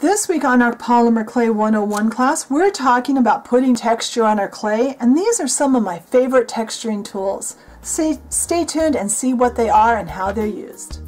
This week on our Polymer Clay 101 class, we're talking about putting texture on our clay, and these are some of my favorite texturing tools. Stay tuned and see what they are and how they're used.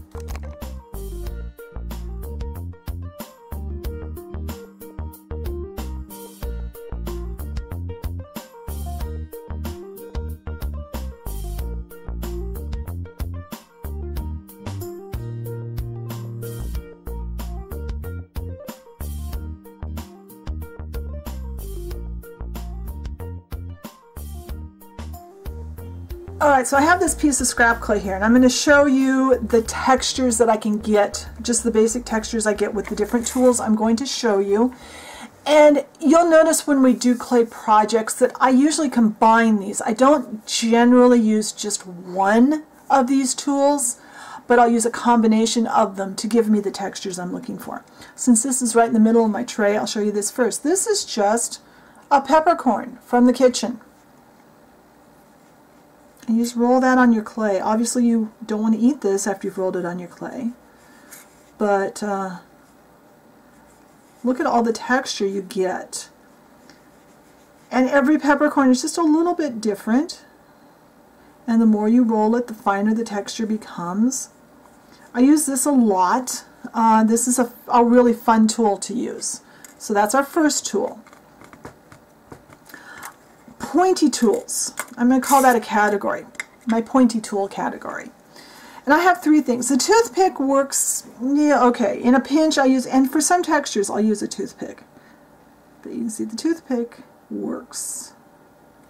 Alright, so I have this piece of scrap clay here, and I'm going to show you the textures that I can get, just the basic textures I get with the different tools I'm going to show you. And you'll notice when we do clay projects that I usually combine these. I don't generally use just one of these tools, but I'll use a combination of them to give me the textures I'm looking for. Since this is right in the middle of my tray, I'll show you this first. This is just a peppercorn from the kitchen. And you just roll that on your clay. Obviously you don't want to eat this after you've rolled it on your clay. But look at all the texture you get. And every peppercorn is just a little bit different. And the more you roll it, the finer the texture becomes. I use this a lot. This is a really fun tool to use. So that's our first tool. Pointy tools. I'm going to call that a category, my pointy tool category. And I have three things. The toothpick works, yeah, okay. In a pinch I use, and for some textures I'll use a toothpick. But you can see the toothpick works.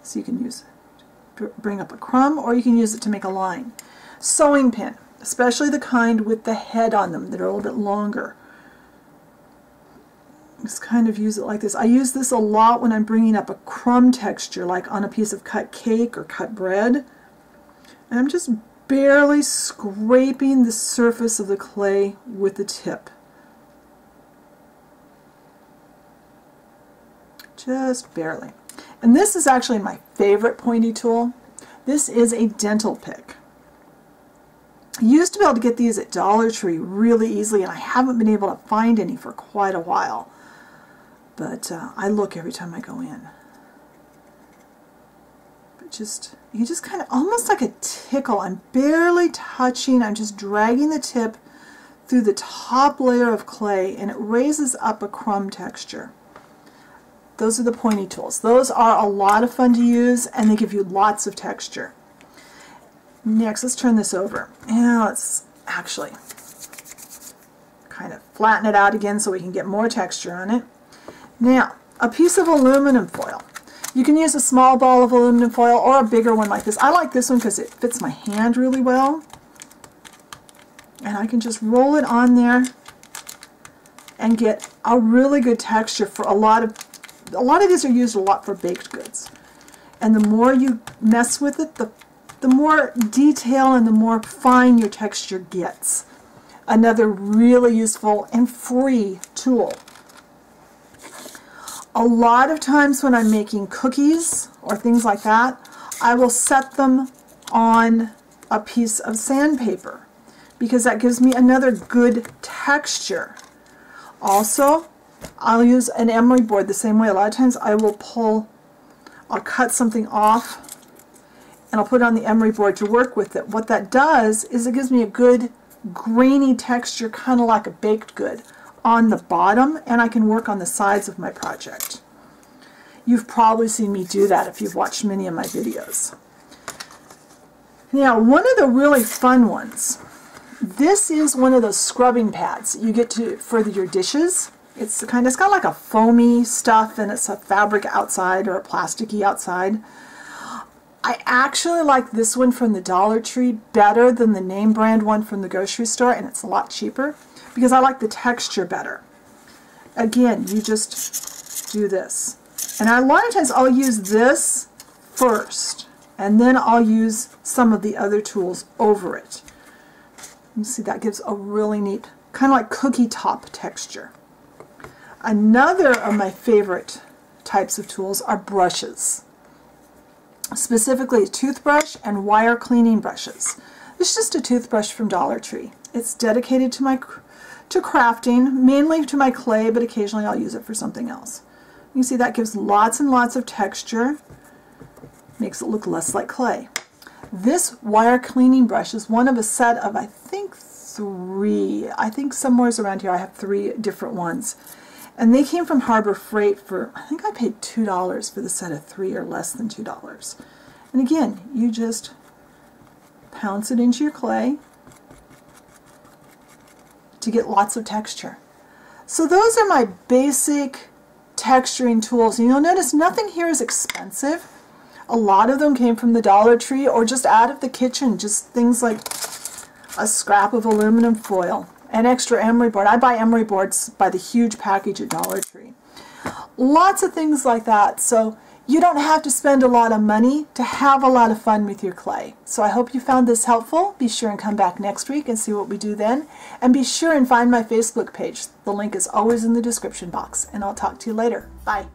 So you can use it to bring up a crumb, or you can use it to make a line. Sewing pin, especially the kind with the head on them that are a little bit longer. Just kind of use it like this. I use this a lot when I'm bringing up a crumb texture, like on a piece of cut cake or cut bread. And I'm just barely scraping the surface of the clay with the tip. Just barely. And this is actually my favorite pointy tool. This is a dental pick. I used to be able to get these at Dollar Tree really easily, and I haven't been able to find any for quite a while. But I look every time I go in. But you just kind of, almost like a tickle. I'm barely touching, I'm just dragging the tip through the top layer of clay, and it raises up a crumb texture. Those are the pointy tools. Those are a lot of fun to use, and they give you lots of texture. Next, let's turn this over. And let's actually kind of flatten it out again so we can get more texture on it. Now, a piece of aluminum foil. You can use a small ball of aluminum foil or a bigger one like this. I like this one because it fits my hand really well. And I can just roll it on there and get a really good texture for a lot of these are used a lot for baked goods. And the more you mess with it, the more detail and the more fine your texture gets. Another really useful and free tool. A lot of times when I'm making cookies or things like that, I will set them on a piece of sandpaper because that gives me another good texture. Also, I'll use an emery board the same way. A lot of times I'll cut something off and I'll put it on the emery board to work with it. What that does is it gives me a good grainy texture, kind of like a baked good, on the bottom, and I can work on the sides of my project. You've probably seen me do that if you've watched many of my videos. Now, one of the really fun ones, this is one of those scrubbing pads you get for your dishes. It's got like a foamy stuff, and it's a fabric outside or a plasticky outside. I actually like this one from the Dollar Tree better than the name brand one from the grocery store, and it's a lot cheaper because I like the texture better. Again, you just do this. And a lot of times I'll use this first, and then I'll use some of the other tools over it. You see, that gives a really neat, kind of like cookie top texture. Another of my favorite types of tools are brushes. Specifically a toothbrush and wire cleaning brushes. This is just a toothbrush from Dollar Tree. It's dedicated to to crafting, mainly to my clay, but occasionally I'll use it for something else. You see that gives lots and lots of texture, makes it look less like clay. This wire cleaning brush is one of a set of, I think, 3. I think somewhere around here I have 3 different ones. And they came from Harbor Freight for, I think I paid $2 for the set of 3 or less than $2. And again, you just pounce it into your clay to get lots of texture. So those are my basic texturing tools. And you'll notice nothing here is expensive. A lot of them came from the Dollar Tree or just out of the kitchen, just things like a scrap of aluminum foil, an extra emery board. I buy emery boards by the huge package at Dollar Tree. Lots of things like that. So you don't have to spend a lot of money to have a lot of fun with your clay. So I hope you found this helpful. Be sure and come back next week and see what we do then. And be sure and find my Facebook page. The link is always in the description box. And I'll talk to you later. Bye.